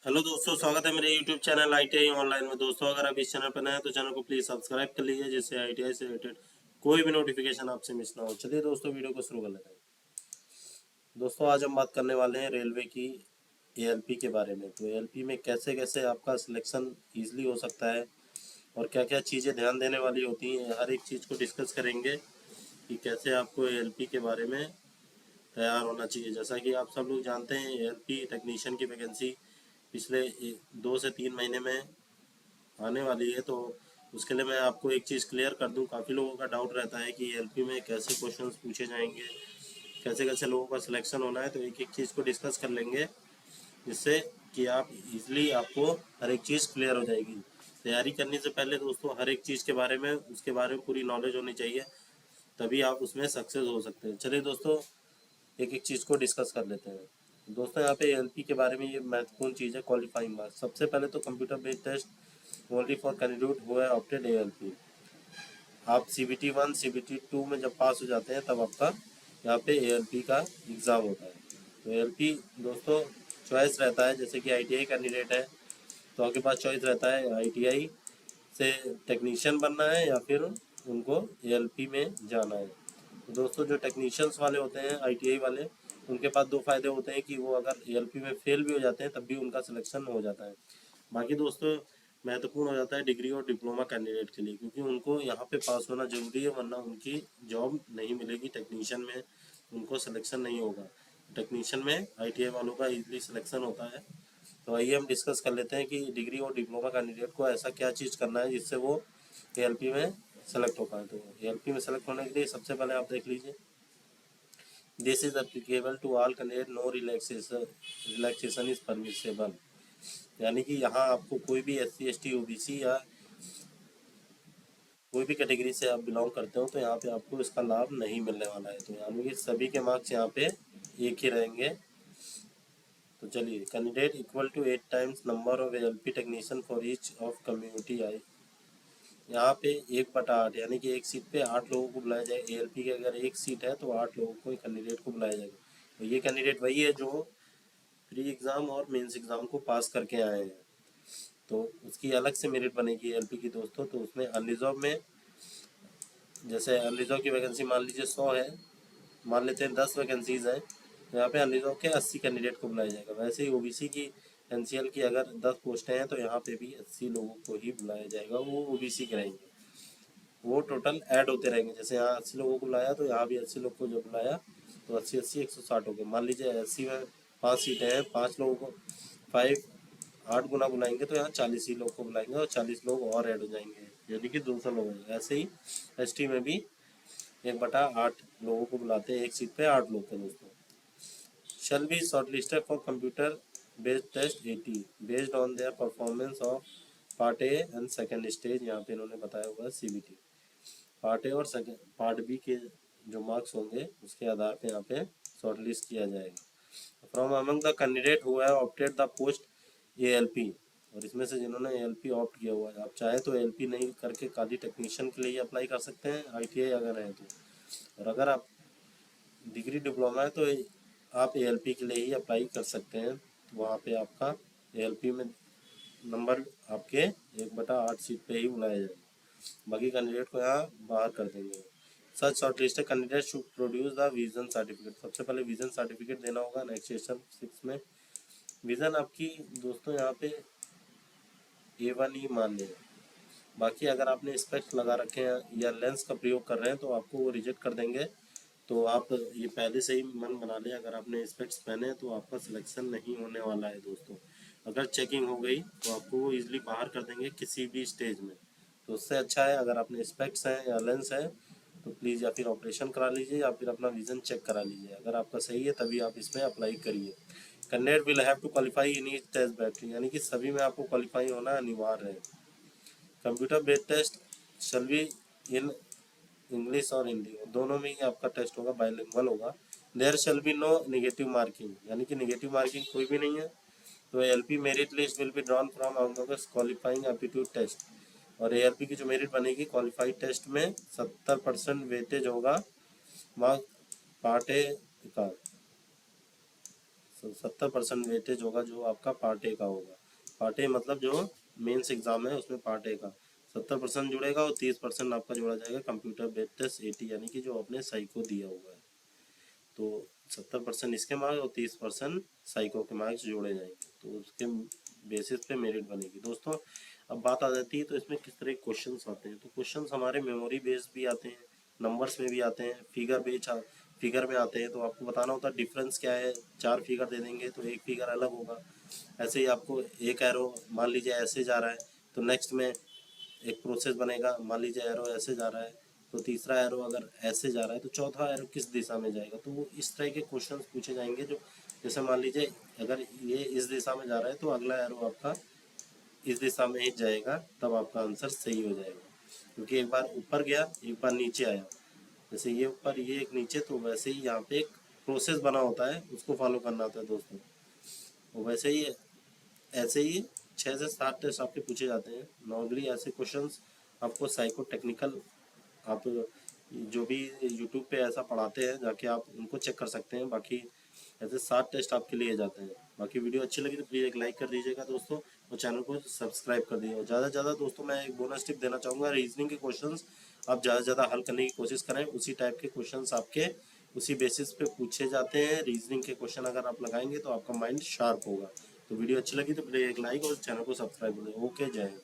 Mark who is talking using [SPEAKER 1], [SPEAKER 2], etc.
[SPEAKER 1] Hello दोस्तों, स्वागत है मेरे यूट्यूब चैनल ITI ऑनलाइन में। दोस्तों, अगर आप इस चैनल पर नए हैं तो चैनल को प्लीज़ सब्सक्राइब कर लीजिए, जिससे ITI से रिलेटेड कोई भी नोटिफिकेशन आपसे मिस ना हो। चलिए दोस्तों, वीडियो को शुरू कर लेते हैं। दोस्तों, आज हम बात करने वाले हैं रेलवे की ALP के बारे में। तो ALP में कैसे कैसे आपका सिलेक्शन ईजिली हो सकता है और क्या क्या चीज़ें ध्यान देने वाली होती हैं, हर एक चीज़ को डिस्कस करेंगे कि कैसे आपको ALP के बारे में तैयार होना चाहिए। जैसा कि आप सब लोग जानते हैं, ALP टेक्नीशियन की वैकेंसी पिछले 2 से 3 महीने में आने वाली है। तो उसके लिए मैं आपको एक चीज़ क्लियर कर दूं। काफ़ी लोगों का डाउट रहता है कि ALP में कैसे क्वेश्चंस पूछे जाएंगे, कैसे कैसे लोगों का सिलेक्शन होना है। तो एक एक चीज़ को डिस्कस कर लेंगे, जिससे कि आप इजीली आपको हर एक चीज़ क्लियर हो जाएगी। तैयारी करने से पहले दोस्तों हर एक चीज़ के बारे में उसके बारे में पूरी नॉलेज होनी चाहिए, तभी आप उसमें सक्सेस हो सकते हैं। चलिए दोस्तों, एक एक चीज़ को डिस्कस कर लेते हैं। दोस्तों, यहाँ पे ALP के बारे में ये महत्वपूर्ण चीज़ है, क्वालिफाइंग मार्क्स। सबसे पहले तो computer based test only for candidate who have opted ALP। आप CBT 1 CBT 2 में जब पास हो जाते हैं तब आपका यहाँ पे ALP का एग्ज़ाम होता है। तो ALP दोस्तों चॉइस रहता है, जैसे कि ITI कैंडिडेट है तो आपके पास चॉइस रहता है ITI से टेक्नीशियन बनना है या फिर उनको ALP में जाना है। तो दोस्तों, जो टेक्नीशियंस वाले होते हैं ITI वाले, उनके पास दो फायदे होते हैं कि वो अगर ALP में फेल भी हो जाते हैं तब भी उनका सिलेक्शन हो जाता है। बाकी दोस्तों महत्वपूर्ण हो जाता है डिग्री और डिप्लोमा कैंडिडेट के लिए, क्योंकि उनको यहाँ पे पास होना जरूरी है, वरना उनकी जॉब नहीं मिलेगी। टेक्नीशियन में उनको सिलेक्शन नहीं होगा। टेक्नीशियन में ITI वालों का इजीली सिलेक्शन होता है। तो आइए हम डिस्कस कर लेते हैं कि डिग्री और डिप्लोमा कैंडिडेट को ऐसा क्या चीज़ करना है जिससे वो ALP में सेलेक्ट हो पाए। तो ALP में सेलेक्ट होने के लिए सबसे पहले आप देख लीजिए, this is applicable to all candidate, no relaxation is permissible. यानी कि यहाँ आपको कोई भी SC ST OBC या कोई भी कैटेगरी से आप बिलोंग करते हो तो यहाँ पे आपको इसका लाभ नहीं मिलने वाला है। तो यानी कि सभी के मार्क्स यहाँ पे एक ही रहेंगे। तो चलिए, candidate equal to 8 times number of ALP technician for each of community I. यहाँ पे 1/8 यानी कि एक सीट पे 8 लोगों को बुलाया जाएगा। ALP की अगर एक सीट है तो 8 लोगों को कैंडिडेट को बुलाया जाएगा। तो ये कैंडिडेट वही है जो प्री एग्ज़ाम और मेंस एग्ज़ाम को पास करके आए हैं। तो उसकी अलग से मेरिट बनेगी ALP की दोस्तों। तो उसमें अनरिजर्व में, जैसे अनरिजर्व की वैकेंसी मान लीजिए 100 है, मान लेते हैं 10 वैकेंसीज़ हैं, तो यहाँ पे अनरिजर्व के 80 कैंडिडेट को बुलाया जाएगा। वैसे ही OBC की NCL की अगर 10 पोस्टें हैं तो यहाँ पे भी 80 लोगों को ही बुलाया जाएगा, वो OBC के रहेंगे। वो टोटल ऐड होते रहेंगे। जैसे यहाँ 80 लोगों को बुलाया तो यहाँ भी 80 लोग को जो बुलाया, तो 80 80 160 हो गए। मान लीजिए 80 में 5 सीटें हैं, 5 लोगों को 8 गुना बुलाएंगे तो यहाँ 40 ही लोग को बुलाएंगे और 40 लोग और ऐड हो जाएंगे, यानी कि 200 लोग होंगे। ऐसे ही ST में भी 1/8 लोगों को बुलाते हैं, एक सीट पे 8 लोग थे दोस्तों। Shall be shortlisted for computer based test 80 based on their performance of part A and second stage. यहाँ पे इन्होंने बताया हुआ है CBT। पार्ट ए और सेकेंड पार्ट बी के जो मार्क्स होंगे उसके आधार पे यहाँ पे शॉर्टलिस्ट किया जाएगा। From among the candidate who have opted the post ALP, और इसमें से जिन्होंने ALP ऑप्ट किया हुआ है, आप चाहे तो ALP नहीं करके खाली टेक्नीशियन के लिए अप्लाई कर सकते हैं ITI अगर है तो। और अगर आप डिग्री डिप्लोमा है तो आप ALP के लिए ही अप्लाई कर सकते हैं। तो वहाँ पे आपका ALP में नंबर आपके 1/8 सीट पे ही बुलाया जाएगा, बाकी कैंडिडेट को यहाँ बाहर कर देंगे। Such shortlisted candidate should produce the vision certificate. सबसे पहले विजन सर्टिफिकेट देना होगा नेक्स्ट 6 में। विजन आपकी दोस्तों यहाँ पे A1 ही मान लें। बाकी अगर आपने स्पेक्स लगा रखे हैं या लेंस का प्रयोग कर रहे हैं तो आपको वो रिजेक्ट कर देंगे। तो आप ये पहले से ही मन बना लें, अगर आपने स्पेक्स पहने हैं तो आपका सिलेक्शन नहीं होने वाला है दोस्तों। अगर चेकिंग हो गई तो आपको वो ईजिली बाहर कर देंगे किसी भी स्टेज में। तो उससे अच्छा है अगर आपने स्पेक्स हैं या लेंस है तो प्लीज़ या फिर ऑपरेशन करा लीजिए या फिर अपना विज़न चेक करा लीजिए। अगर आपका सही है तभी आप इसमें अप्लाई करिए। Candidate will have to qualify in each test battery, यानी कि सभी में आपको क्वालिफाई होना अनिवार्य है। Computer based test shall be in English और हिंदी दोनों में ही आपका टेस्ट होगा, बाइलिंगुअल होगा। There shall be no negative marking, यानी कि नेगेटिव मार्किंग कोई भी नहीं है। तो ALP merit list will be drawn from among qualifying aptitude test. और ALP की जो मेरिट बनेगी क्वालिफाइड टेस्ट में 70% वेटेज होगा मार्क पार्ट ए का। 70% वेटेज होगा जो आपका पार्ट ए का होगा। पार्ट ए मतलब जो मेंस एग्जाम है उसमें पार्ट ए का 70% जुड़ेगा और 30% आपका जोड़ा जाएगा कंप्यूटर बेस्ड टेस्ट एटी, यानी कि जो आपने साइको दिया हुआ है। तो 70% इसके मार्क्स और 30% साइको के मार्क्स जोड़े जाएंगे, तो उसके बेसिस पे मेरिट बनेगी दोस्तों। अब बात आ जाती है तो इसमें किस तरह के क्वेश्चंस आते हैं। तो क्वेश्चंस हमारे मेमोरी बेस्ड भी आते हैं, नंबर्स में भी आते हैं, फिगर में आते हैं। तो आपको बताना होता है डिफरेंस क्या है। 4 फिगर दे देंगे तो एक फिगर अलग होगा। ऐसे ही आपको एक एरो मान लीजिए ऐसे जा रहा है तो नेक्स्ट में एक प्रोसेस बनेगा। मान लीजिए एरो ऐसे जा रहा है तो तीसरा एरो अगर ऐसे जा रहा है तो चौथा एरो किस दिशा में जाएगा। तो वो इस तरह के क्वेश्चंस पूछे जाएंगे। जो जैसे मान लीजिए अगर ये इस दिशा में जा रहा है तो अगला एरो आपका इस दिशा में ही जाएगा, तब आपका आंसर सही हो जाएगा। क्योंकि एक बार ऊपर गया एक बार नीचे आया, जैसे ये ऊपर ये एक नीचे, तो वैसे ही यहाँ पे एक प्रोसेस बना होता है, उसको फॉलो करना होता है दोस्तों। तो वैसे ही ऐसे ही 6 से 7 टेस्ट आपके पूछे जाते हैं नॉर्मली। ऐसे क्वेश्चंस आपको साइको टेक्निकल, आप जो भी यूट्यूब पे ऐसा पढ़ाते हैं जाके आप उनको चेक कर सकते हैं। बाकी ऐसे 7 टेस्ट आपके लिए जाते हैं। बाकी वीडियो अच्छी लगी तो प्लीज़ एक लाइक कर दीजिएगा दोस्तों, और चैनल को सब्सक्राइब कर दीजिएगा। ज़्यादा से ज़्यादा दोस्तों मैं एक बोनस टिप देना चाहूँगा, रीजनिंग के क्वेश्चंस आप ज़्यादा से ज़्यादा हल करने की कोशिश करें। उसी टाइप के क्वेश्चंस आपके उसी बेसिस पे पूछे जाते हैं। रीजनिंग के क्वेश्चन अगर आप लगाएंगे तो आपका माइंड शार्प होगा। तो वीडियो अच्छी लगी तो प्लीज़ एक लाइक और चैनल को सब्सक्राइब करें। ओके, जय हिंद।